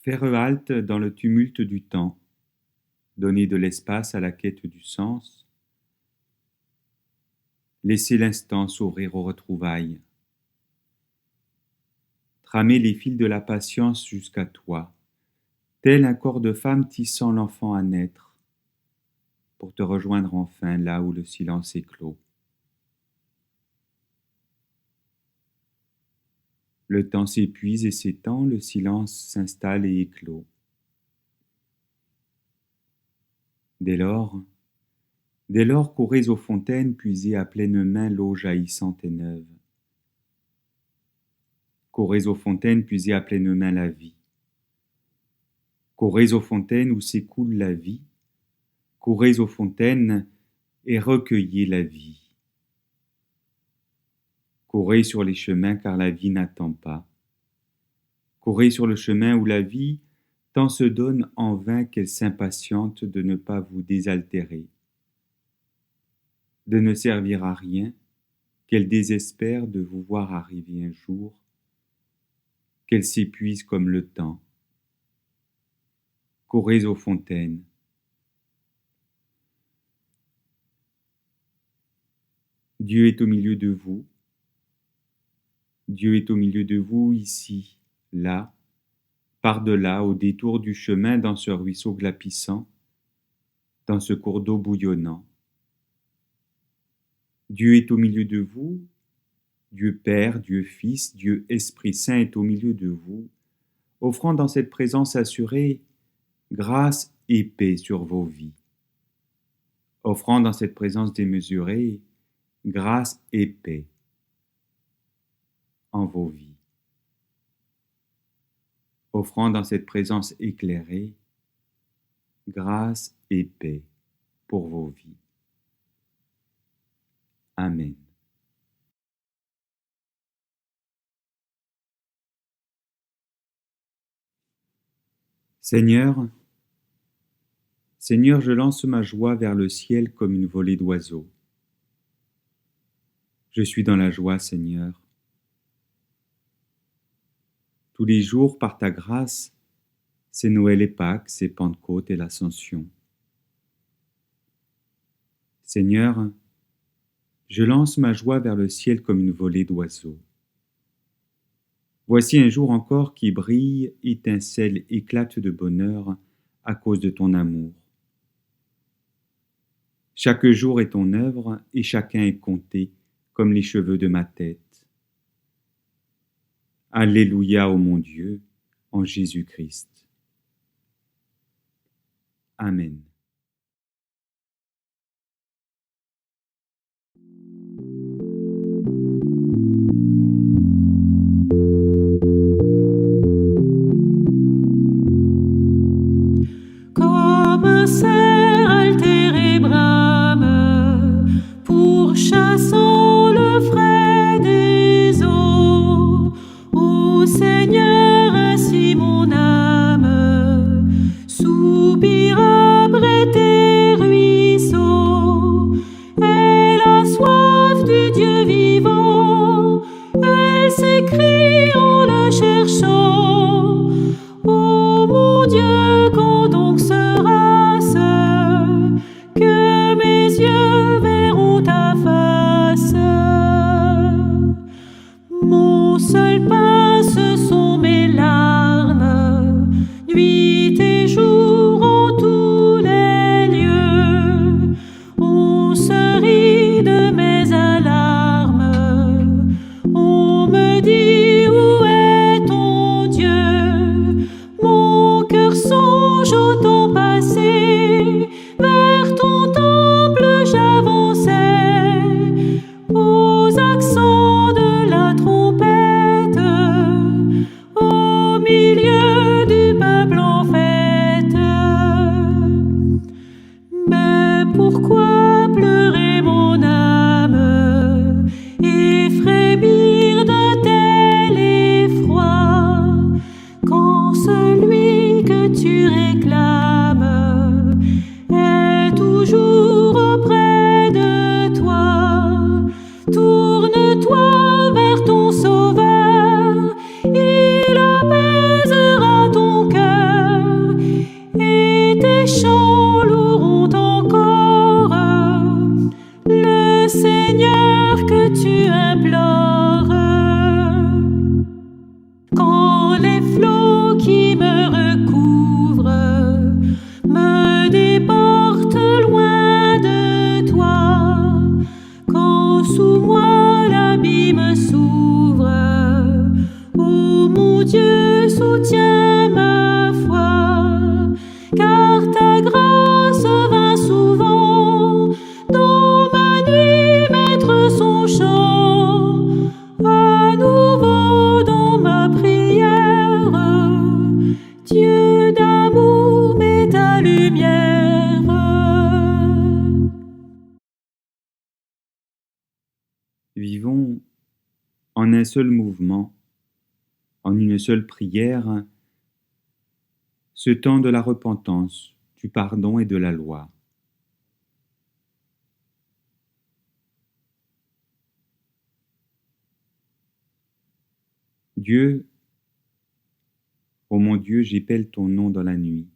Faire halte dans le tumulte du temps, donner de l'espace à la quête du sens, laisser l'instant s'ouvrir aux retrouvailles, tramer les fils de la patience jusqu'à toi, tel un corps de femme tissant l'enfant à naître, pour te rejoindre enfin là où le silence éclot. Le temps s'épuise et s'étend, le silence s'installe et éclot. Dès lors, courez aux fontaines, puisez à pleine main l'eau jaillissante et neuve. Courez aux fontaines, puisez à pleine main la vie. Courez aux fontaines où s'écoule la vie. Courez aux fontaines et recueillez la vie. Courez sur les chemins car la vie n'attend pas. Courez sur le chemin où la vie tant se donne en vain qu'elle s'impatiente de ne pas vous désaltérer, de ne servir à rien, qu'elle désespère de vous voir arriver un jour, qu'elle s'épuise comme le temps. Courez aux fontaines. Dieu est au milieu de vous. Dieu est au milieu de vous, ici, là, par-delà, au détour du chemin, dans ce ruisseau glapissant, dans ce cours d'eau bouillonnant. Dieu est au milieu de vous, Dieu Père, Dieu Fils, Dieu Esprit Saint est au milieu de vous, offrant dans cette présence assurée grâce et paix sur vos vies. Offrant dans cette présence démesurée grâce et paix en vos vies. Offrant dans cette présence éclairée grâce et paix pour vos vies. Amen. Seigneur, je lance ma joie vers le ciel comme une volée d'oiseaux. Je suis dans la joie, Seigneur. Tous les jours, par ta grâce, c'est Noël et Pâques, c'est Pentecôte et l'Ascension. Seigneur, je lance ma joie vers le ciel comme une volée d'oiseaux. Voici un jour encore qui brille, étincelle, éclate de bonheur à cause de ton amour. Chaque jour est ton œuvre et chacun est compté comme les cheveux de ma tête. Alléluia, ô mon Dieu, en Jésus-Christ. Amen. Comme un cerf altéré brame, pourchassant le frais des eaux. Ô Seigneur, ainsi mon âme soupire après tes ruisseaux. Elle a soif du Dieu vivant, elle s'écrie en le cherchant. Ô mon Dieu, quand donc sera-ce que mes yeux verront ta face? Mon seul pain, ce sont mes larmes, nuit et jour en tous les lieux. On se rit de mes alarmes, on me dit où est ton Dieu? Mon cœur songe au temps passé, vers ton temple j'avançais, aux accents de la trompette, au milieu du peuple en fête. Mais pourquoi pleurer mon âme et frémir d'un tel effroi, quand celui que tu réclames est toujours auprès de toi? Tourne-toi vers ton Sauveur, il apaisera ton cœur. Vivons en un seul mouvement, en une seule prière, ce temps de la repentance, du pardon et de la loi. Dieu, ô mon Dieu, j'épelle ton nom dans la nuit.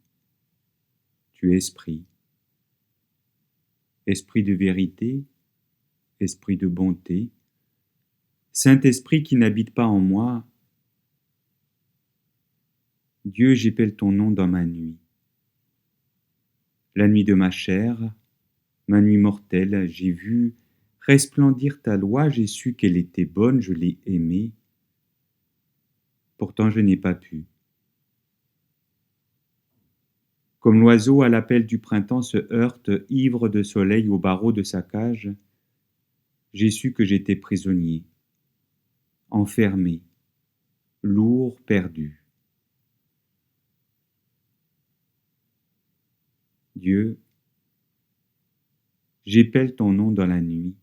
Tu es esprit, esprit de vérité, esprit de bonté, Saint-Esprit qui n'habite pas en moi. Dieu, j'épelle ton nom dans ma nuit. La nuit de ma chair, ma nuit mortelle, j'ai vu resplendir ta loi, j'ai su qu'elle était bonne, je l'ai aimée. Pourtant je n'ai pas pu. Comme l'oiseau à l'appel du printemps se heurte, ivre de soleil, au barreau de sa cage, j'ai su que j'étais prisonnier, enfermé, lourd, perdu. Dieu, j'épelle ton nom dans la nuit.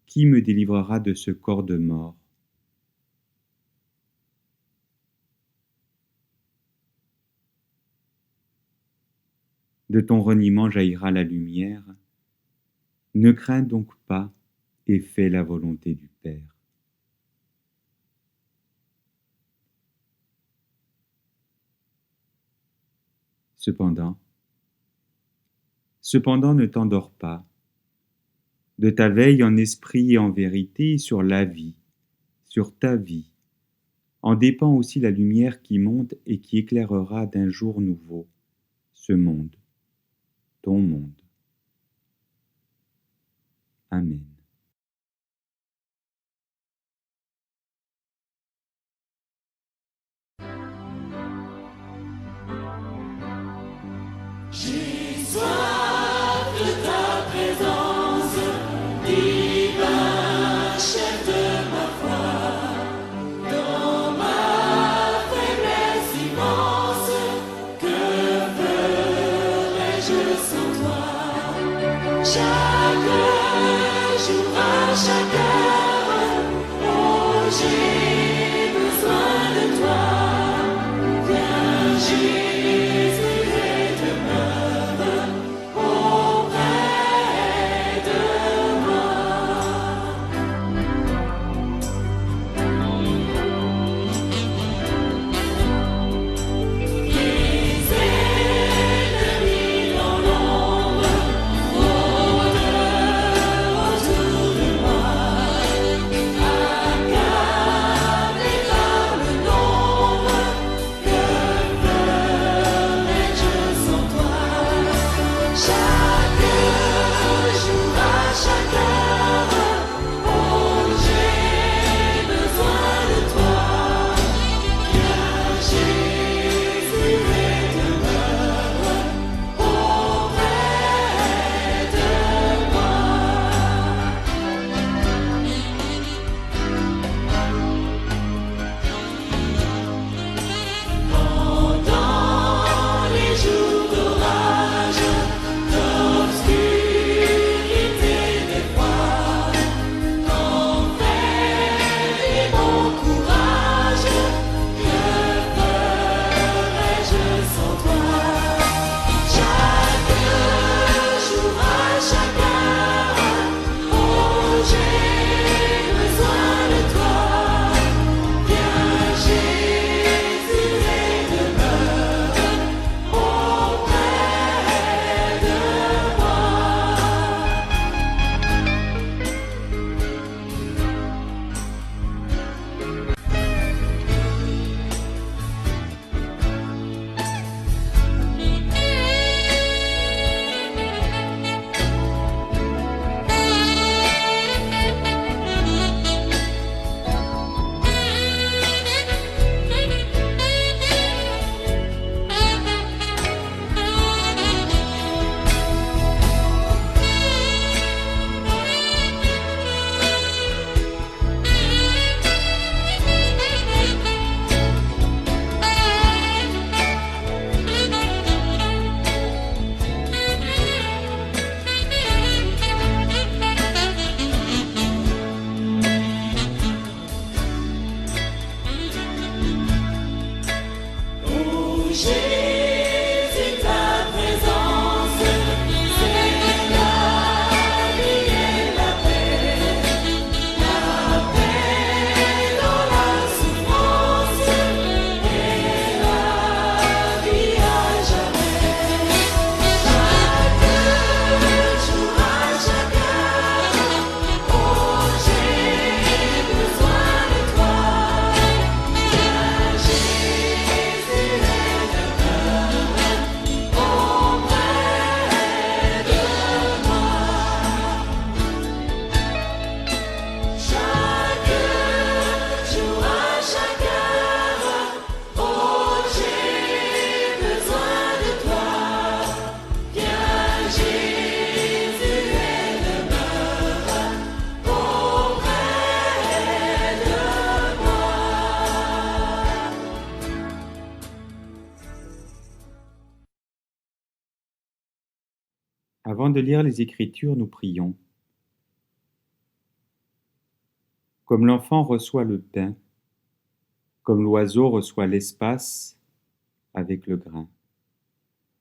Qui me délivrera de ce corps de mort? De ton reniement jaillira la lumière. Ne crains donc pas et fais la volonté du Père. Cependant, ne t'endors pas. De ta veille en esprit et en vérité sur la vie, sur ta vie, en dépend aussi la lumière qui monte et qui éclairera d'un jour nouveau ce monde, ton monde. Amen. J'ai soif de ta présence, divin chef de ma foi, dans ma faiblesse immense, que ferais-je sans toi? Chaque jour, à chaque heure, oh, j'ai besoin de toi. Viens, Jésus, et demeure auprès de moi. Les ennemis dans l'ombre rôdent autour de moi, accablent Avant de lire les Écritures, nous prions. Comme l'enfant reçoit le pain, comme l'oiseau reçoit l'espace avec le grain,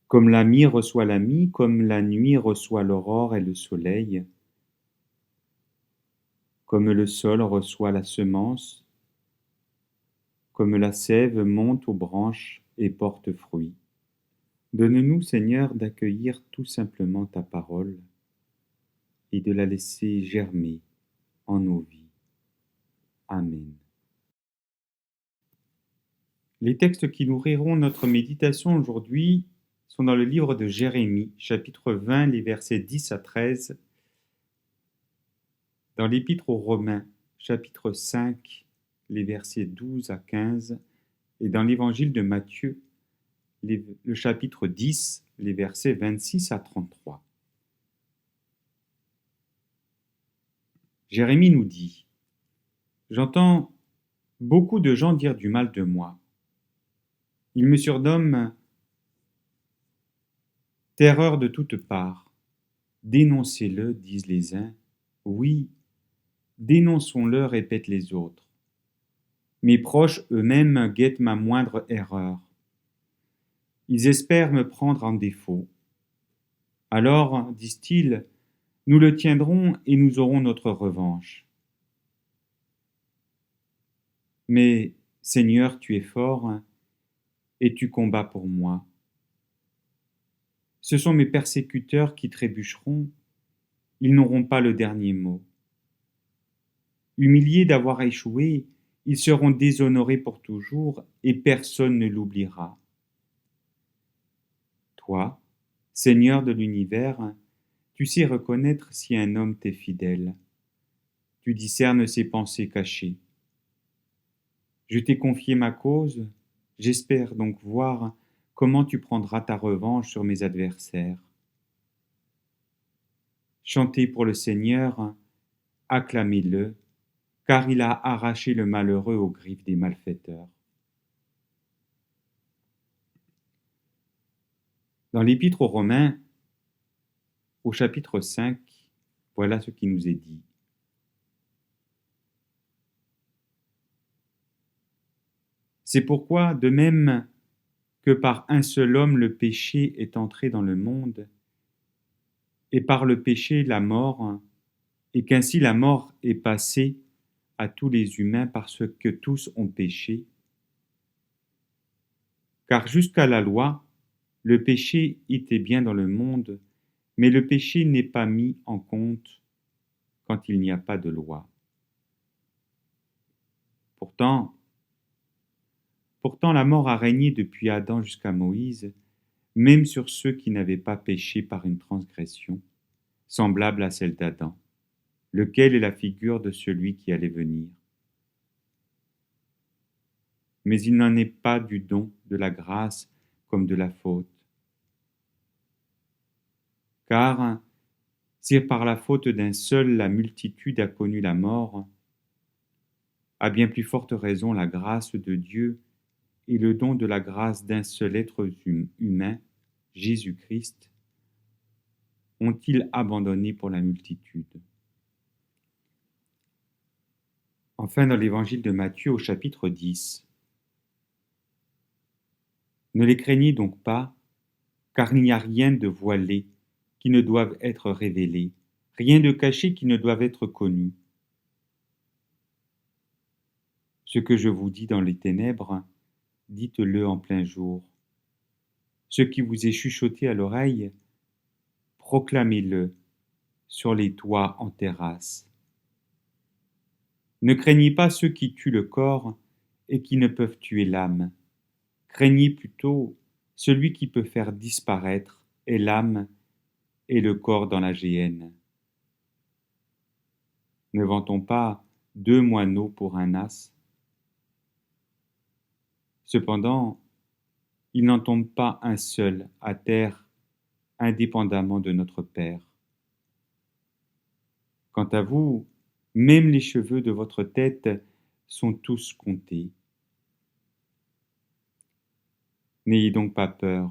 comme la mie reçoit la mie, comme la nuit reçoit l'aurore et le soleil, comme le sol reçoit la semence, comme la sève monte aux branches et porte fruit. Donne-nous, Seigneur, d'accueillir tout simplement ta parole et de la laisser germer en nos vies. Amen. Les textes qui nourriront notre méditation aujourd'hui sont dans le livre de Jérémie, chapitre 20, les versets 10 à 13, dans l'Épître aux Romains, chapitre 5, les versets 12 à 15, et dans l'Évangile de Matthieu, le chapitre 10, les versets 26 à 33. Jérémie nous dit : « J'entends beaucoup de gens dire du mal de moi. Ils me surnomment terreur de toutes parts. Dénoncez-le, disent les uns. Oui, dénonçons-le, répètent les autres. Mes proches eux-mêmes guettent ma moindre erreur. Ils espèrent me prendre en défaut. Alors, disent-ils, nous le tiendrons et nous aurons notre revanche. Mais, Seigneur, tu es fort et tu combats pour moi. Ce sont mes persécuteurs qui trébucheront, ils n'auront pas le dernier mot. Humiliés d'avoir échoué, ils seront déshonorés pour toujours et personne ne l'oubliera. Toi, Seigneur de l'univers, tu sais reconnaître si un homme t'est fidèle. Tu discernes ses pensées cachées. Je t'ai confié ma cause, j'espère donc voir comment tu prendras ta revanche sur mes adversaires. Chantez pour le Seigneur, acclamez-le, car il a arraché le malheureux aux griffes des malfaiteurs. Dans l'Épître aux Romains, au chapitre 5, voilà ce qui nous est dit. C'est pourquoi, de même que par un seul homme le péché est entré dans le monde, et par le péché la mort, et qu'ainsi la mort est passée à tous les humains parce que tous ont péché. Car jusqu'à la loi, le péché était bien dans le monde, mais le péché n'est pas mis en compte quand il n'y a pas de loi. Pourtant, la mort a régné depuis Adam jusqu'à Moïse, même sur ceux qui n'avaient pas péché par une transgression, semblable à celle d'Adam, lequel est la figure de celui qui allait venir. Mais il n'en est pas du don de la grâce comme de la faute. Car, si par la faute d'un seul la multitude a connu la mort, à bien plus forte raison la grâce de Dieu et le don de la grâce d'un seul être humain, Jésus-Christ, ont-ils abandonné pour la multitude. Enfin, dans l'évangile de Matthieu au chapitre 10, ne les craignez donc pas, car il n'y a rien de voilé qui ne doive être révélé, rien de caché qui ne doive être connu. Ce que je vous dis dans les ténèbres, dites-le en plein jour. Ce qui vous est chuchoté à l'oreille, proclamez-le sur les toits en terrasse. Ne craignez pas ceux qui tuent le corps et qui ne peuvent tuer l'âme. Craignez plutôt celui qui peut faire disparaître et l'âme et le corps dans la géhenne. Ne vend-on pas 2 moineaux pour un as ? Cependant, il n'en tombe pas un seul à terre indépendamment de notre Père. Quant à vous, même les cheveux de votre tête sont tous comptés. N'ayez donc pas peur.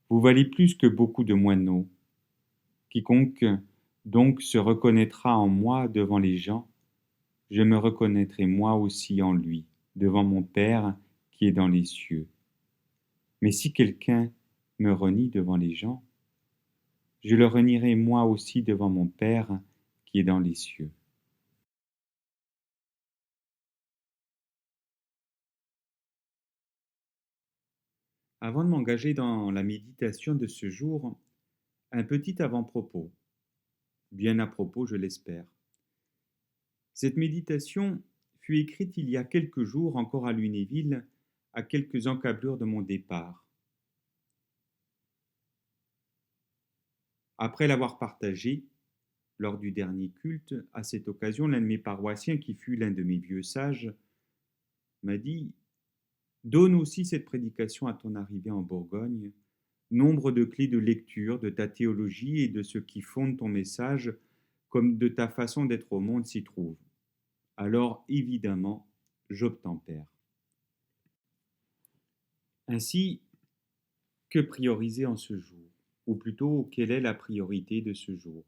Vous valez plus que beaucoup de moineaux. Quiconque donc se reconnaîtra en moi devant les gens, je me reconnaîtrai moi aussi en lui, devant mon Père qui est dans les cieux. Mais si quelqu'un me renie devant les gens, je le renierai moi aussi devant mon Père qui est dans les cieux. Avant de m'engager dans la méditation de ce jour, un petit avant-propos, bien à propos je l'espère. Cette méditation fut écrite il y a quelques jours encore à Lunéville, à quelques encablures de mon départ. Après l'avoir partagée, lors du dernier culte, à cette occasion, l'un de mes paroissiens, qui fut l'un de mes vieux sages, m'a dit « Donne aussi cette prédication à ton arrivée en Bourgogne, nombre de clés de lecture de ta théologie et de ce qui fonde ton message, comme de ta façon d'être au monde s'y trouve. Alors, évidemment, j'obtempère. » Ainsi, que prioriser en ce jour? Ou plutôt, quelle est la priorité de ce jour?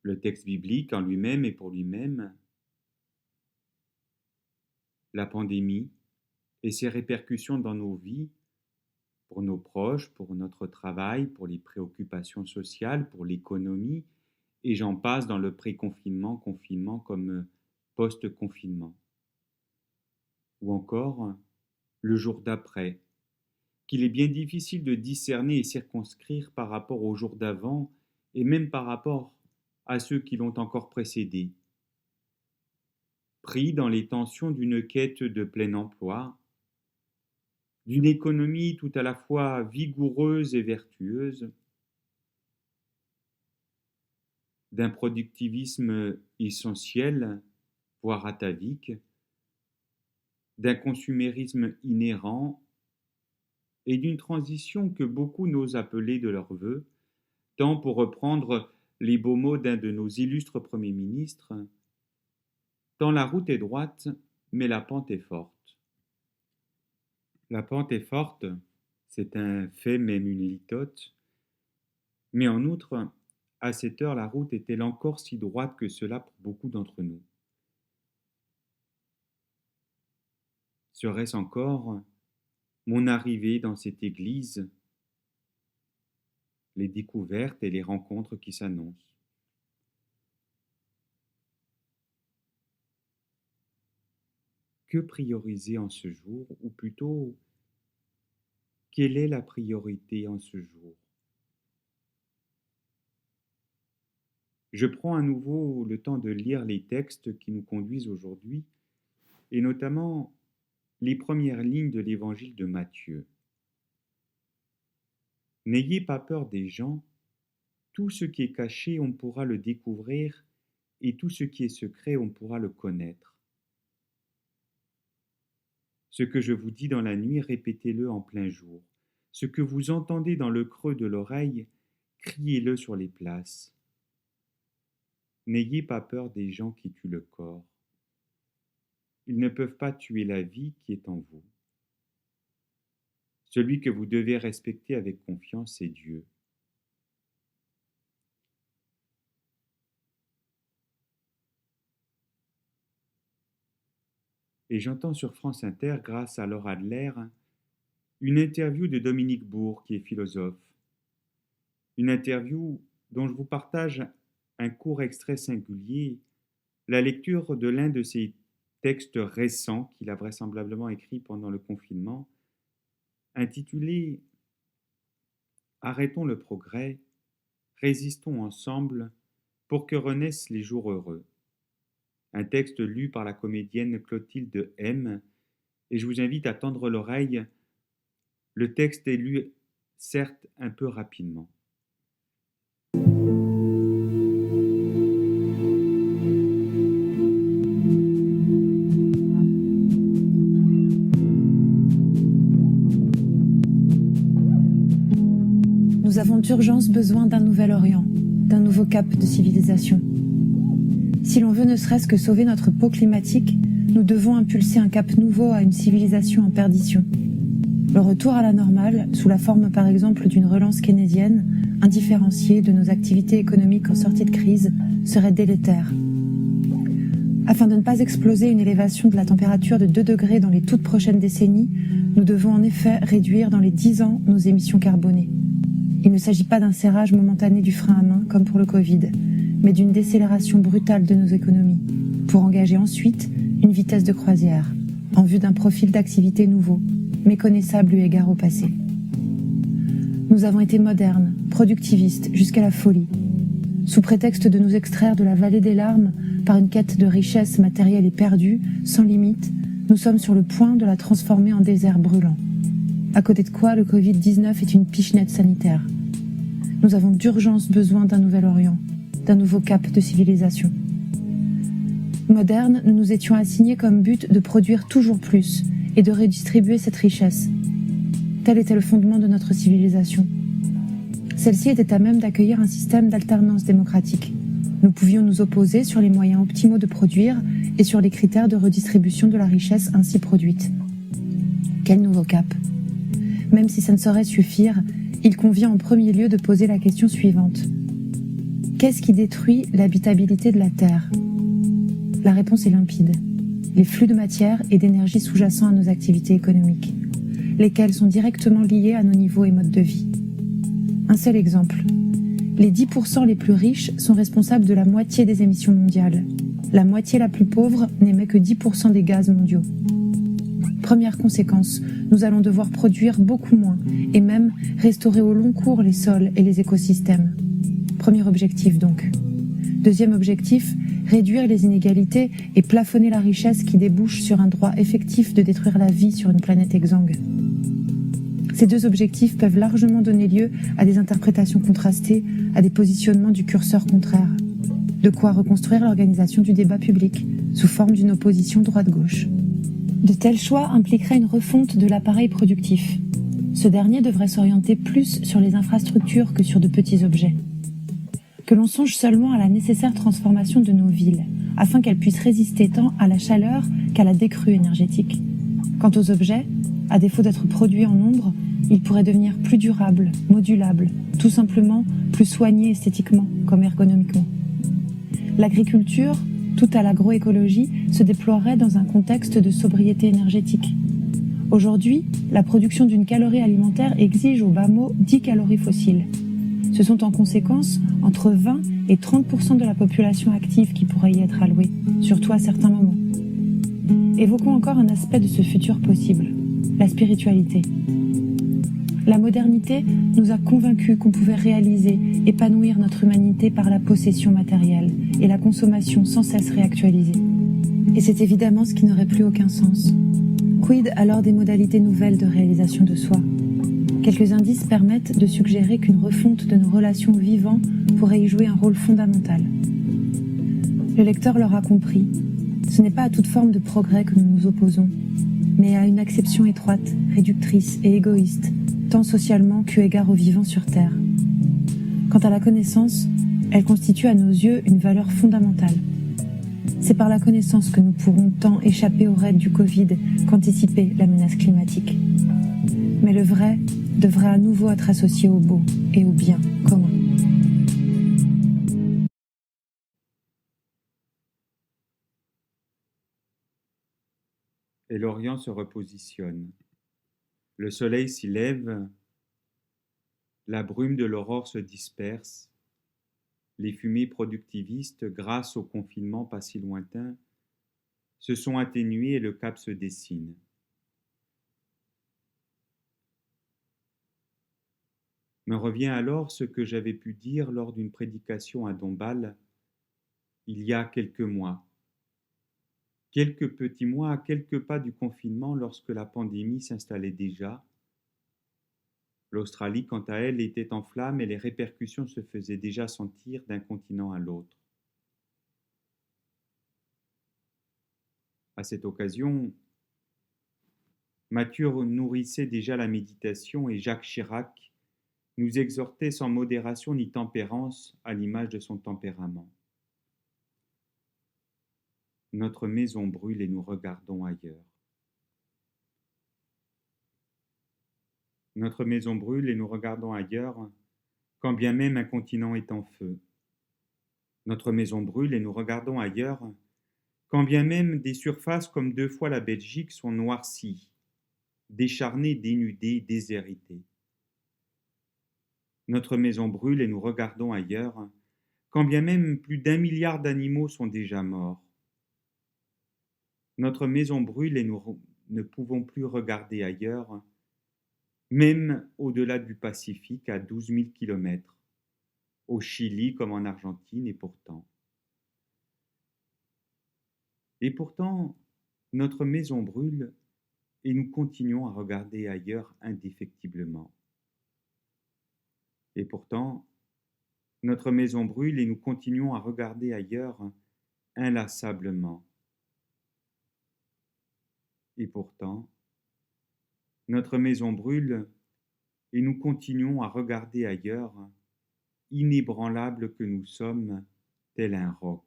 Le texte biblique en lui-même et pour lui-même, la pandémie et ses répercussions dans nos vies, pour nos proches, pour notre travail, pour les préoccupations sociales, pour l'économie, et j'en passe dans le pré-confinement, confinement comme post-confinement. Ou encore, le jour d'après, qu'il est bien difficile de discerner et circonscrire par rapport au jour d'avant et même par rapport à ceux qui l'ont encore précédé. Pris dans les tensions d'une quête de plein emploi, d'une économie tout à la fois vigoureuse et vertueuse, d'un productivisme essentiel, voire atavique, d'un consumérisme inhérent et d'une transition que beaucoup n'osent appeler de leur vœu, tant pour reprendre les beaux mots d'un de nos illustres premiers ministres, tant la route est droite, mais la pente est forte. La pente est forte, c'est un fait, même une litote, mais en outre, à cette heure, la route est-elle encore si droite que cela pour beaucoup d'entre nous? Serait-ce encore mon arrivée dans cette église, les découvertes et les rencontres qui s'annoncent? Que prioriser en ce jour, ou plutôt, quelle est la priorité en ce jour? Je prends à nouveau le temps de lire les textes qui nous conduisent aujourd'hui, et notamment les premières lignes de l'évangile de Matthieu. N'ayez pas peur des gens, tout ce qui est caché, on pourra le découvrir, et tout ce qui est secret, on pourra le connaître. Ce que je vous dis dans la nuit, répétez-le en plein jour. Ce que vous entendez dans le creux de l'oreille, criez-le sur les places. N'ayez pas peur des gens qui tuent le corps. Ils ne peuvent pas tuer la vie qui est en vous. Celui que vous devez respecter avec confiance est Dieu. Et j'entends sur France Inter, grâce à Laura Adler, une interview de Dominique Bourg, qui est philosophe. Une interview dont je vous partage un court extrait singulier, la lecture de l'un de ses textes récents qu'il a vraisemblablement écrit pendant le confinement, intitulé « Arrêtons le progrès, résistons ensemble pour que renaissent les jours heureux ». Un texte lu par la comédienne Clotilde M. Et je vous invite à tendre l'oreille. Le texte est lu, certes, un peu rapidement. Nous avons d'urgence besoin d'un nouvel Orient, d'un nouveau cap de civilisation. Si l'on veut ne serait-ce que sauver notre peau climatique, nous devons impulser un cap nouveau à une civilisation en perdition. Le retour à la normale, sous la forme par exemple d'une relance keynésienne, indifférenciée de nos activités économiques en sortie de crise, serait délétère. Afin de ne pas exploser une élévation de la température de 2 degrés dans les toutes prochaines décennies, nous devons en effet réduire dans les 10 ans nos émissions carbonées. Il ne s'agit pas d'un serrage momentané du frein à main comme pour le Covid, mais d'une décélération brutale de nos économies, pour engager ensuite une vitesse de croisière, en vue d'un profil d'activité nouveau, méconnaissable eu égard au passé. Nous avons été modernes, productivistes, jusqu'à la folie. Sous prétexte de nous extraire de la vallée des larmes par une quête de richesse matérielle éperdue, sans limite, nous sommes sur le point de la transformer en désert brûlant. À côté de quoi le Covid-19 est une pichenette sanitaire. Nous avons d'urgence besoin d'un nouvel Orient, d'un nouveau cap de civilisation. Modernes, nous nous étions assignés comme but de produire toujours plus et de redistribuer cette richesse. Tel était le fondement de notre civilisation. Celle-ci était à même d'accueillir un système d'alternance démocratique. Nous pouvions nous opposer sur les moyens optimaux de produire et sur les critères de redistribution de la richesse ainsi produite. Quel nouveau cap ? Même si ça ne saurait suffire, il convient en premier lieu de poser la question suivante. Qu'est-ce qui détruit l'habitabilité de la Terre ? La réponse est limpide. Les flux de matière et d'énergie sous-jacents à nos activités économiques, lesquels sont directement liés à nos niveaux et modes de vie. Un seul exemple. Les 10% les plus riches sont responsables de la moitié des émissions mondiales. La moitié la plus pauvre n'émet que 10% des gaz mondiaux. Première conséquence, nous allons devoir produire beaucoup moins et même restaurer au long cours les sols et les écosystèmes. Premier objectif donc. Deuxième objectif, réduire les inégalités et plafonner la richesse qui débouche sur un droit effectif de détruire la vie sur une planète exsangue. Ces deux objectifs peuvent largement donner lieu à des interprétations contrastées, à des positionnements du curseur contraire. De quoi reconstruire l'organisation du débat public, sous forme d'une opposition droite-gauche. De tels choix impliqueraient une refonte de l'appareil productif. Ce dernier devrait s'orienter plus sur les infrastructures que sur de petits objets. Que l'on songe seulement à la nécessaire transformation de nos villes, afin qu'elles puissent résister tant à la chaleur qu'à la décrue énergétique. Quant aux objets, à défaut d'être produits en nombre, ils pourraient devenir plus durables, modulables, tout simplement plus soignés esthétiquement comme ergonomiquement. L'agriculture, tout à l'agroécologie, se déploierait dans un contexte de sobriété énergétique. Aujourd'hui, la production d'une calorie alimentaire exige au bas mot 10 calories fossiles. Ce sont en conséquence entre 20 et 30% de la population active qui pourrait y être allouée, surtout à certains moments. Évoquons encore un aspect de ce futur possible, la spiritualité. La modernité nous a convaincus qu'on pouvait réaliser, épanouir notre humanité par la possession matérielle et la consommation sans cesse réactualisée. Et c'est évidemment ce qui n'aurait plus aucun sens. Quid alors des modalités nouvelles de réalisation de soi ? Quelques indices permettent de suggérer qu'une refonte de nos relations au vivant pourrait y jouer un rôle fondamental. Le lecteur l'aura compris, ce n'est pas à toute forme de progrès que nous nous opposons, mais à une acception étroite, réductrice et égoïste, tant socialement qu'eu égard aux vivants sur Terre. Quant à la connaissance, elle constitue à nos yeux une valeur fondamentale. C'est par la connaissance que nous pourrons tant échapper aux raids du Covid qu'anticiper la menace climatique. Mais le vrai devrait à nouveau être associé au beau et au bien commun. Et l'Orient se repositionne. Le soleil s'y lève, la brume de l'aurore se disperse, les fumées productivistes, grâce au confinement pas si lointain, se sont atténuées et le cap se dessine. Me revient alors ce que j'avais pu dire lors d'une prédication à Dombasle il y a quelques mois. Quelques petits mois à quelques pas du confinement lorsque la pandémie s'installait déjà. L'Australie, quant à elle, était en flammes et les répercussions se faisaient déjà sentir d'un continent à l'autre. À cette occasion, Mathieu nourrissait déjà la méditation et Jacques Chirac nous exhortait sans modération ni tempérance à l'image de son tempérament. Notre maison brûle et nous regardons ailleurs. Notre maison brûle et nous regardons ailleurs, quand bien même un continent est en feu. Notre maison brûle et nous regardons ailleurs, quand bien même des surfaces comme 2 fois la Belgique sont noircies, décharnées, dénudées, déshéritées. Notre maison brûle et nous regardons ailleurs, quand bien même plus d'1 milliard d'animaux sont déjà morts. Notre maison brûle et nous ne pouvons plus regarder ailleurs, même au-delà du Pacifique à 12 000 kilomètres, au Chili comme en Argentine, et pourtant, notre maison brûle et nous continuons à regarder ailleurs indéfectiblement. Et pourtant, notre maison brûle et nous continuons à regarder ailleurs inlassablement. Et pourtant, notre maison brûle et nous continuons à regarder ailleurs, inébranlables que nous sommes, tel un roc.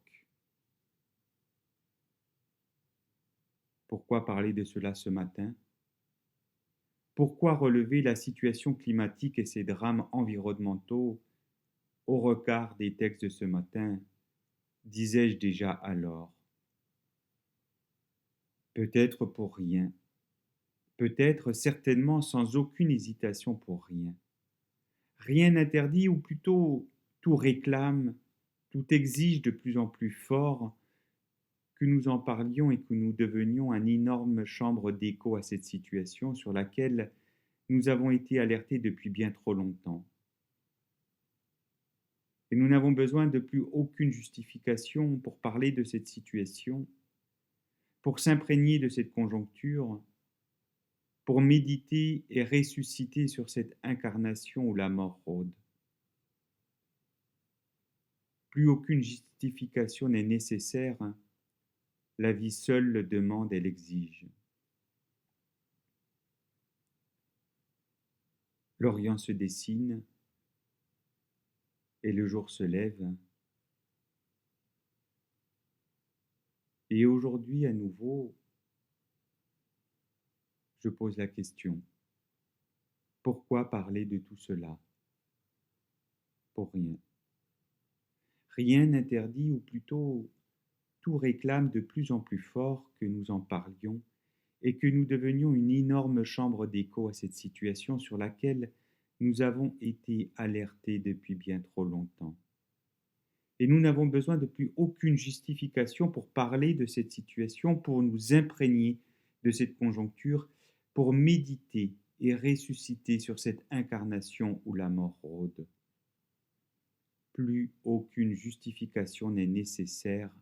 Pourquoi parler de cela ce matin? Pourquoi relever la situation climatique et ses drames environnementaux au regard des textes de ce matin, disais-je déjà alors? Peut-être pour rien, peut-être certainement sans aucune hésitation pour rien. Rien n'interdit, ou plutôt tout réclame, tout exige de plus en plus fort que nous en parlions et que nous devenions une énorme chambre d'écho à cette situation sur laquelle nous avons été alertés depuis bien trop longtemps. Et nous n'avons besoin de plus aucune justification pour parler de cette situation, pour s'imprégner de cette conjoncture, pour méditer et ressusciter sur cette incarnation où la mort rôde. Plus aucune justification n'est nécessaire, la vie seule le demande et l'exige. L'Orient se dessine et le jour se lève. Et aujourd'hui, à nouveau, je pose la question. Pourquoi parler de tout cela? Pour rien. Rien n'interdit, ou plutôt tout réclame de plus en plus fort que nous en parlions et que nous devenions une énorme chambre d'écho à cette situation sur laquelle nous avons été alertés depuis bien trop longtemps. Et nous n'avons besoin de plus aucune justification pour parler de cette situation, pour nous imprégner de cette conjoncture, pour méditer et ressusciter sur cette incarnation où la mort rôde. Plus aucune justification n'est nécessaire,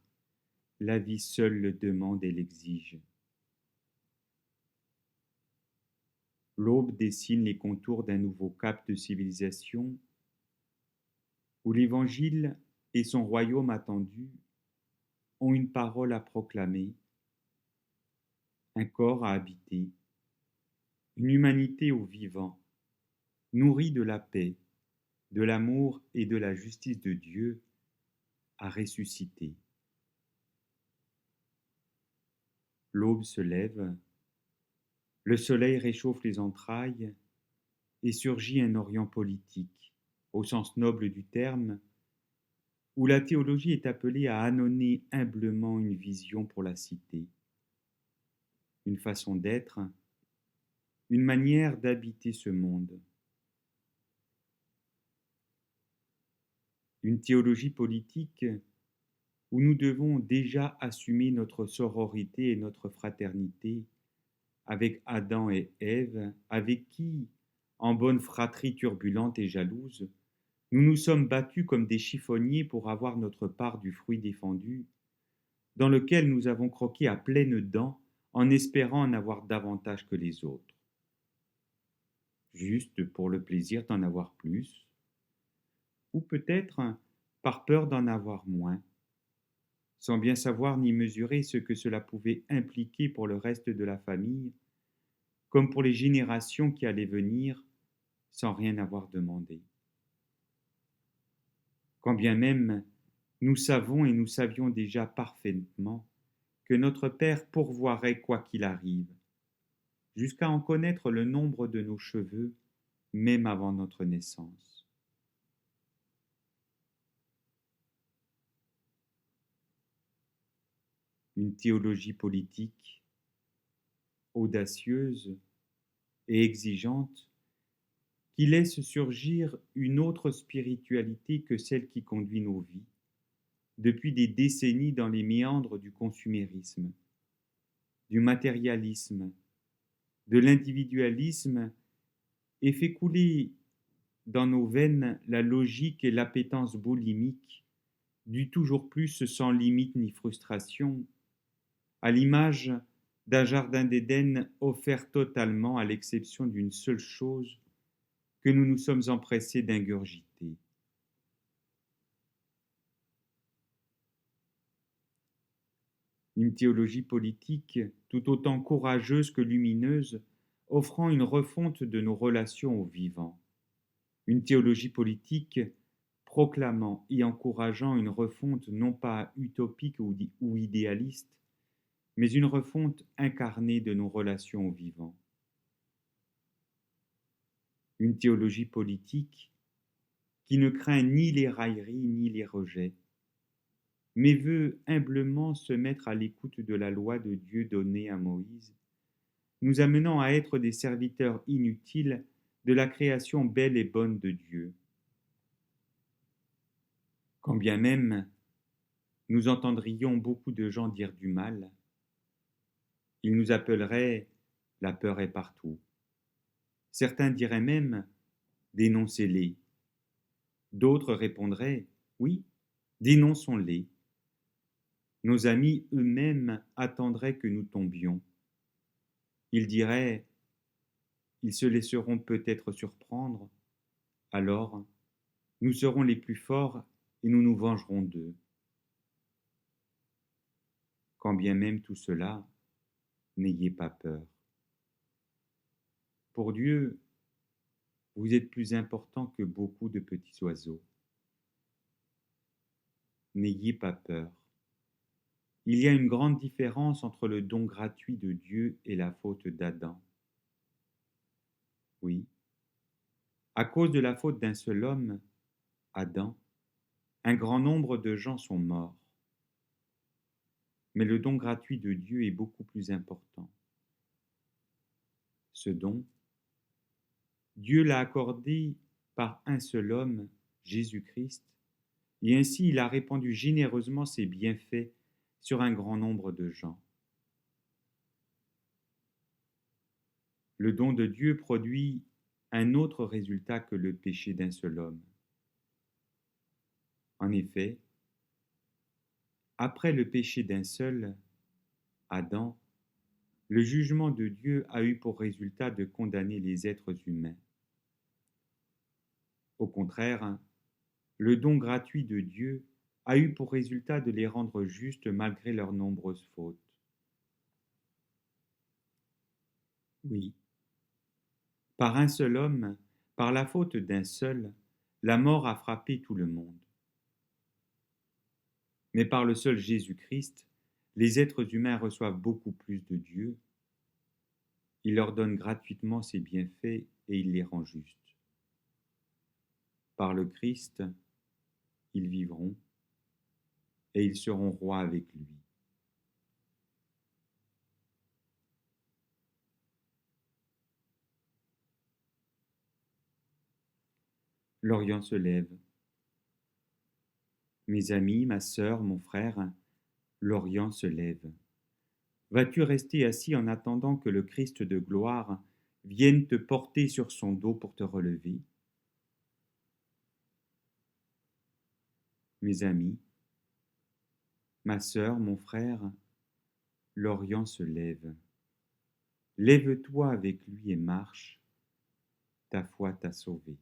la vie seule le demande et l'exige. L'aube dessine les contours d'un nouveau cap de civilisation où l'Évangile et son royaume attendu ont une parole à proclamer, un corps à habiter, une humanité au vivant, nourrie de la paix, de l'amour et de la justice de Dieu, à ressusciter. L'aube se lève, le soleil réchauffe les entrailles et surgit un Orient politique, au sens noble du terme, où la théologie est appelée à annoncer humblement une vision pour la cité, une façon d'être, une manière d'habiter ce monde. Une théologie politique où nous devons déjà assumer notre sororité et notre fraternité avec Adam et Ève, avec qui, en bonne fratrie turbulente et jalouse, nous nous sommes battus comme des chiffonniers pour avoir notre part du fruit défendu, dans lequel nous avons croqué à pleines dents en espérant en avoir davantage que les autres. Juste pour le plaisir d'en avoir plus, ou peut-être par peur d'en avoir moins, sans bien savoir ni mesurer ce que cela pouvait impliquer pour le reste de la famille, comme pour les générations qui allaient venir, sans rien avoir demandé. Quand bien même nous savons et nous savions déjà parfaitement que notre Père pourvoirait quoi qu'il arrive, jusqu'à en connaître le nombre de nos cheveux même avant notre naissance. Une théologie politique audacieuse et exigeante qui laisse surgir une autre spiritualité que celle qui conduit nos vies, depuis des décennies dans les méandres du consumérisme, du matérialisme, de l'individualisme, et fait couler dans nos veines la logique et l'appétence boulimique du toujours plus sans limite ni frustration, à l'image d'un jardin d'Éden offert totalement à l'exception d'une seule chose que nous nous sommes empressés d'ingurgiter. Une théologie politique tout autant courageuse que lumineuse, offrant une refonte de nos relations au vivant. Une théologie politique proclamant et encourageant une refonte non pas utopique ou idéaliste, mais une refonte incarnée de nos relations au vivant. Une théologie politique qui ne craint ni les railleries ni les rejets, mais veut humblement se mettre à l'écoute de la loi de Dieu donnée à Moïse, nous amenant à être des serviteurs inutiles de la création belle et bonne de Dieu. Quand bien même nous entendrions beaucoup de gens dire du mal, ils nous appelleraient « la peur est partout ». Certains diraient même « dénoncez-les ». D'autres répondraient « oui, dénonçons-les ». Nos amis eux-mêmes attendraient que nous tombions. Ils diraient « ils se laisseront peut-être surprendre, alors nous serons les plus forts et nous nous vengerons d'eux ». Quand bien même tout cela, n'ayez pas peur. Pour Dieu, vous êtes plus important que beaucoup de petits oiseaux. N'ayez pas peur. Il y a une grande différence entre le don gratuit de Dieu et la faute d'Adam. Oui, à cause de la faute d'un seul homme, Adam, un grand nombre de gens sont morts. Mais le don gratuit de Dieu est beaucoup plus important. Ce don, Dieu l'a accordé par un seul homme, Jésus-Christ, et ainsi il a répandu généreusement ses bienfaits sur un grand nombre de gens. Le don de Dieu produit un autre résultat que le péché d'un seul homme. En effet, après le péché d'un seul, Adam, le jugement de Dieu a eu pour résultat de condamner les êtres humains. Au contraire, le don gratuit de Dieu a eu pour résultat de les rendre justes malgré leurs nombreuses fautes. Oui, par un seul homme, par la faute d'un seul, la mort a frappé tout le monde. Mais par le seul Jésus-Christ, les êtres humains reçoivent beaucoup plus de Dieu. Il leur donne gratuitement ses bienfaits et il les rend justes. Par le Christ, ils vivront et ils seront rois avec lui. L'Orient se lève. Mes amis, ma sœur, mon frère, l'Orient se lève. Vas-tu rester assis en attendant que le Christ de gloire vienne te porter sur son dos pour te relever? Mes amis, ma sœur, mon frère, l'Orient se lève. Lève-toi avec lui et marche, ta foi t'a sauvé.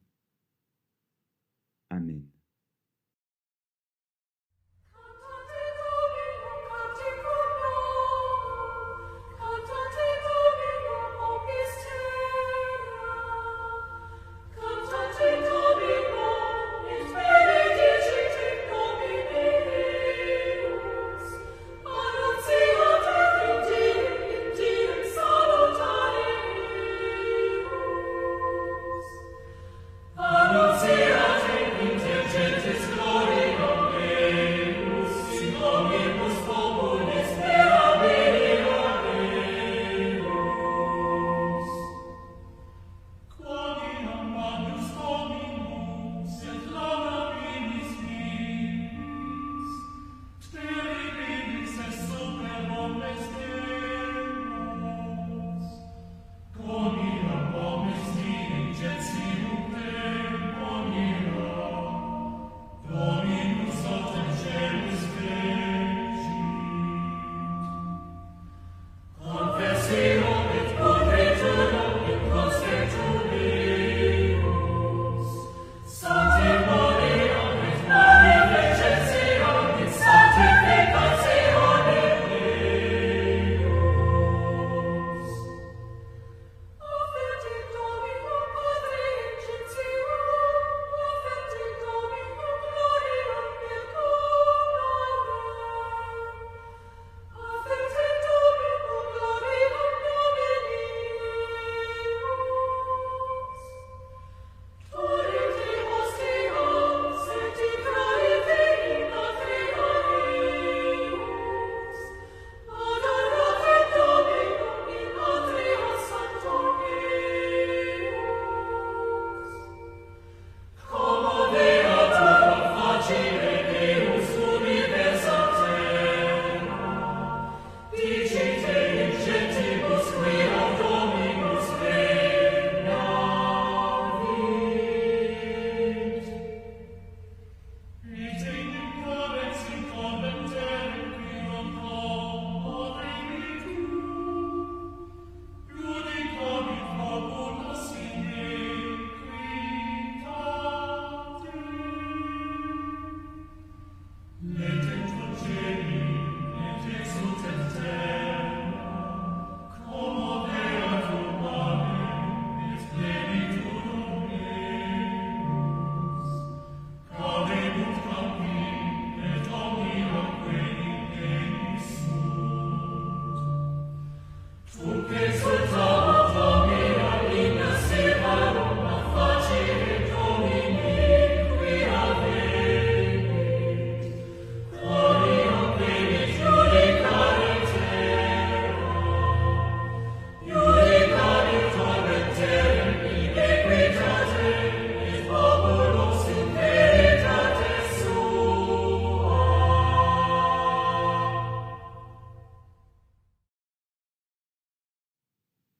Amen.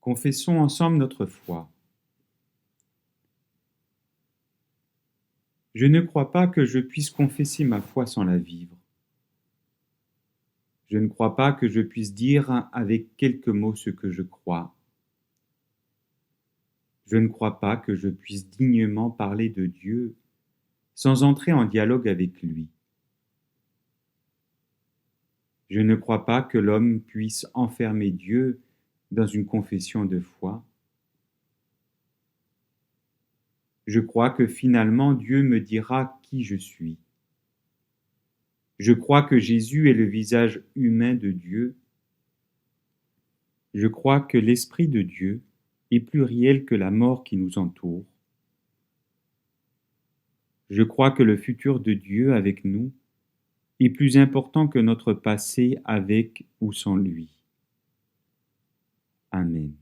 Confessons ensemble notre foi. Je ne crois pas que je puisse confesser ma foi sans la vivre. Je ne crois pas que je puisse dire avec quelques mots ce que je crois. Je ne crois pas que je puisse dignement parler de Dieu sans entrer en dialogue avec lui. Je ne crois pas que l'homme puisse enfermer Dieu dans une confession de foi. Je crois que finalement Dieu me dira qui je suis. Je crois que Jésus est le visage humain de Dieu. Je crois que l'Esprit de Dieu est plus réel que la mort qui nous entoure. Je crois que le futur de Dieu avec nous est plus important que notre passé avec ou sans lui. Amen.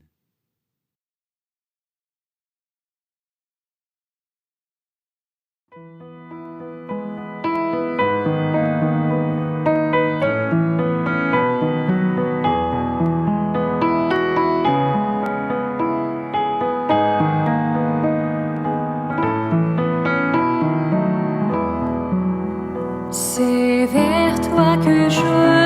C'est vers toi que je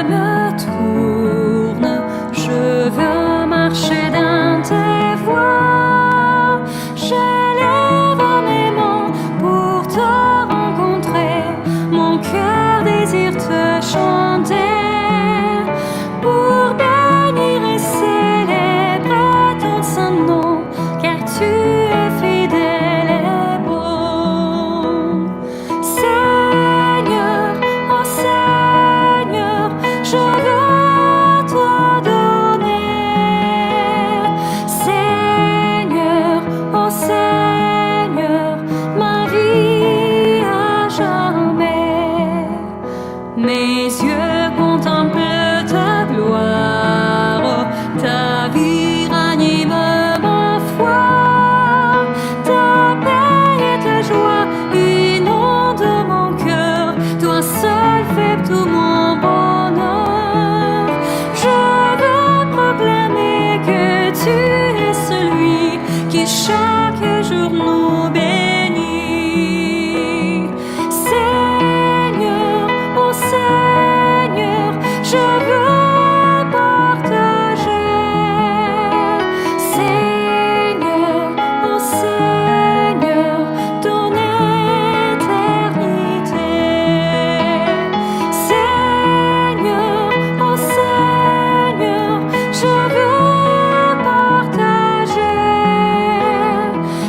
me tourne, je veux marcher dans tes voies. J'élève mes mains pour te rencontrer, mon cœur désire te chanter, pour bénir et célébrer ton saint nom, car tu es fidèle et bon. Seigneur, oh Seigneur, je veux te donner. Seigneur, oh Seigneur, ma vie à jamais. Mes yeux contemplent ta gloire, ta vie ranime ma foi, ta paix et ta joie inondent mon cœur, toi seul fais tout mon bonheur. Je veux proclamer que tu es celui qui chaque jour nous bénit. Seigneur, oh Seigneur, je veux partager. Seigneur, oh Seigneur, ton éternité. Seigneur, oh Seigneur, je veux partager.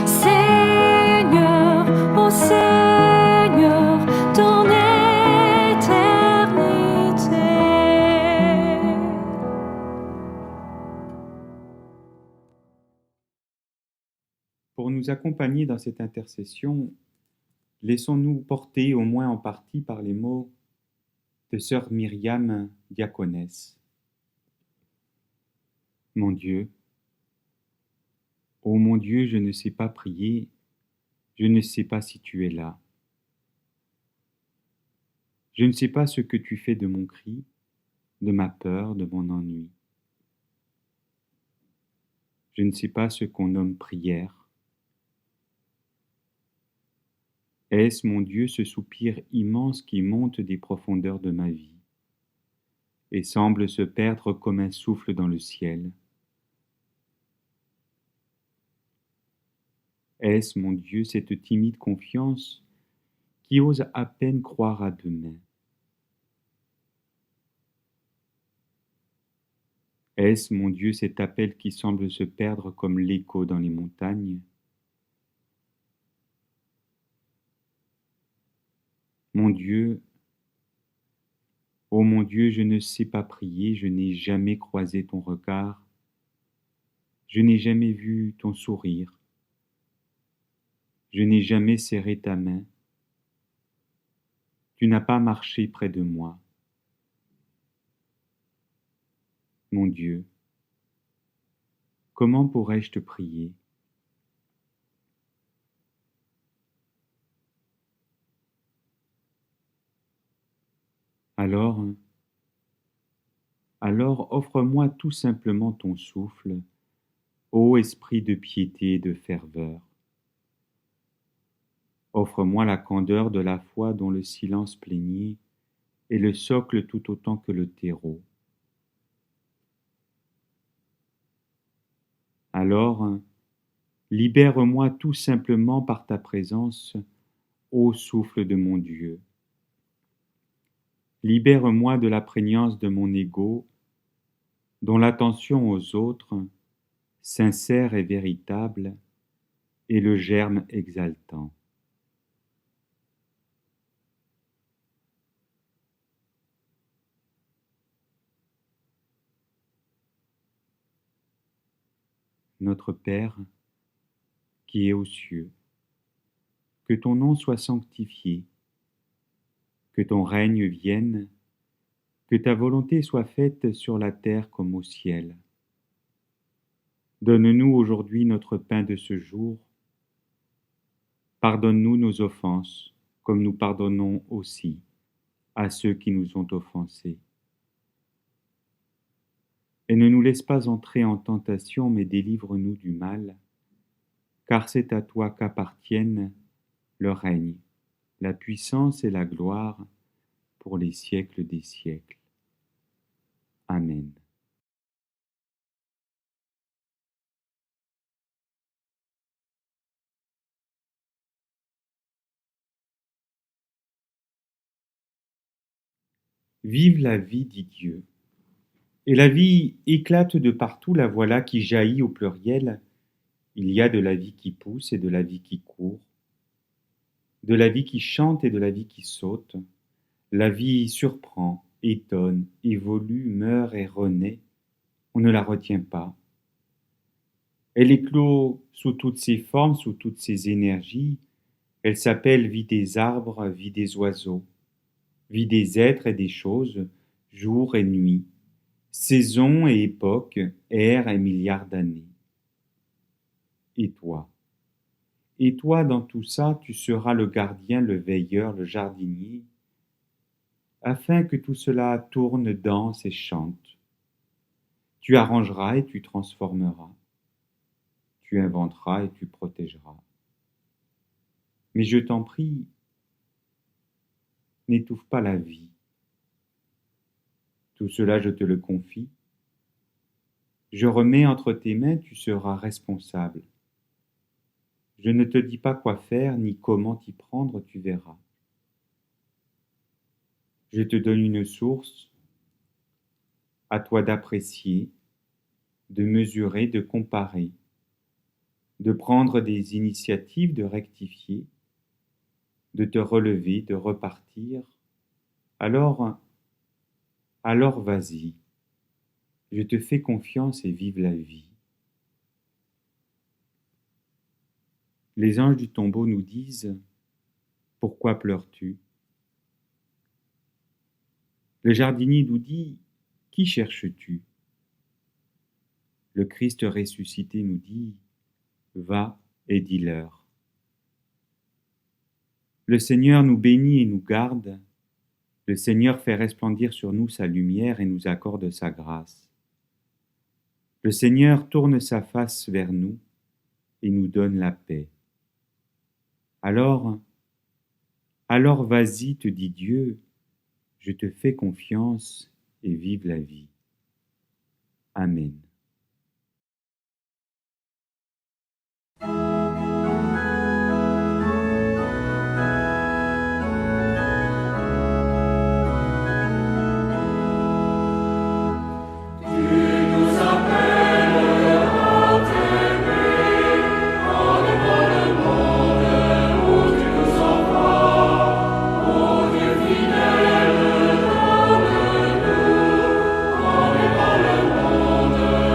Seigneur, oh Seigneur, ton éternité. Pour nous accompagner dans cette intercession, laissons-nous porter au moins en partie par les mots de sœur Myriam, diaconesse. Mon Dieu, ô mon Dieu, je ne sais pas prier, je ne sais pas si tu es là. Je ne sais pas ce que tu fais de mon cri, de ma peur, de mon ennui. Je ne sais pas ce qu'on nomme prière. Est-ce, mon Dieu, ce soupir immense qui monte des profondeurs de ma vie et semble se perdre comme un souffle dans le ciel? Est-ce, mon Dieu, cette timide confiance qui ose à peine croire à demain? Est-ce, mon Dieu, cet appel qui semble se perdre comme l'écho dans les montagnes? Mon Dieu, ô mon Dieu, je ne sais pas prier, je n'ai jamais croisé ton regard, je n'ai jamais vu ton sourire, je n'ai jamais serré ta main, tu n'as pas marché près de moi. Mon Dieu, comment pourrais-je te prier? Alors offre-moi tout simplement ton souffle, Ô esprit de piété et de ferveur, offre-moi la candeur de la foi dont le silence plénier est le socle tout autant que le terreau. Alors, libère-moi tout simplement par ta présence, ô souffle de mon Dieu. Libère-moi de la prégnance de mon ego, dont l'attention aux autres, sincère et véritable, est le germe exaltant. Notre Père, qui es aux cieux, que ton nom soit sanctifié, que ton règne vienne, que ta volonté soit faite sur la terre comme au ciel. Donne-nous aujourd'hui notre pain de ce jour. Pardonne-nous nos offenses, comme nous pardonnons aussi à ceux qui nous ont offensés. Et ne nous laisse pas entrer en tentation, mais délivre-nous du mal, car c'est à toi qu'appartiennent le règne, la puissance et la gloire pour les siècles des siècles. Amen. Vive la vie, dit Dieu. Et la vie éclate de partout, la voilà qui jaillit au pluriel. Il y a de la vie qui pousse et de la vie qui court, de la vie qui chante et de la vie qui saute. La vie surprend, étonne, évolue, meurt et renaît. On ne la retient pas. Elle éclot sous toutes ses formes, sous toutes ses énergies. Elle s'appelle vie des arbres, vie des oiseaux, vie des êtres et des choses, jour et nuit, saison et époque, ère et milliards d'années. Et toi dans tout ça, tu seras le gardien, le veilleur, le jardinier, afin que tout cela tourne, danse et chante. Tu arrangeras et tu transformeras. Tu inventeras et tu protégeras. Mais je t'en prie, n'étouffe pas la vie. Tout cela, je te le confie. Je remets entre tes mains, tu seras responsable. Je ne te dis pas quoi faire ni comment t'y prendre, tu verras. Je te donne une source, à toi d'apprécier, de mesurer, de comparer, de prendre des initiatives, de rectifier, de te relever, de repartir. Alors vas-y, je te fais confiance et vive la vie. Les anges du tombeau nous disent « Pourquoi pleures-tu » Le jardinier nous dit « Qui cherches-tu » Le Christ ressuscité nous dit « Va et dis-leur ». Le Seigneur nous bénit et nous garde. Le Seigneur fait resplendir sur nous sa lumière et nous accorde sa grâce. Le Seigneur tourne sa face vers nous et nous donne la paix. Alors vas-y, te dit Dieu, je te fais confiance et vive la vie. Amen. Fidèle, donne-nous, en par le monde.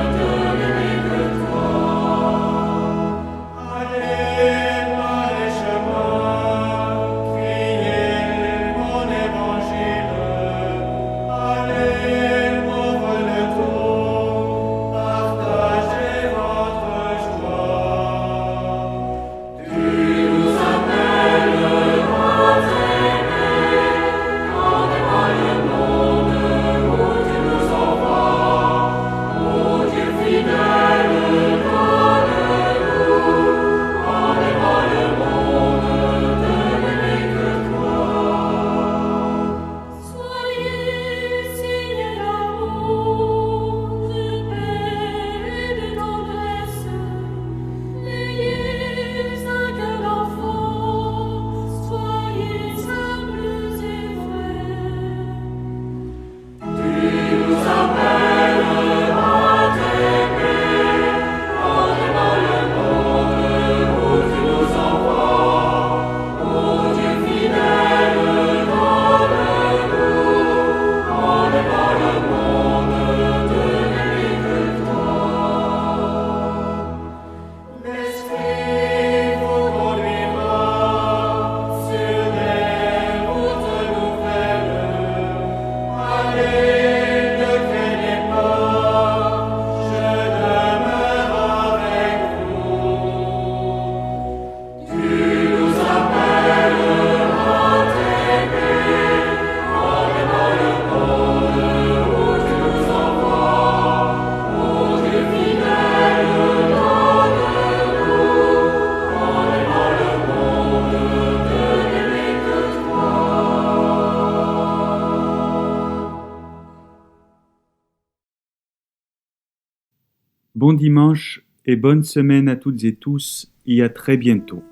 Bon dimanche et bonne semaine à toutes et tous et à très bientôt.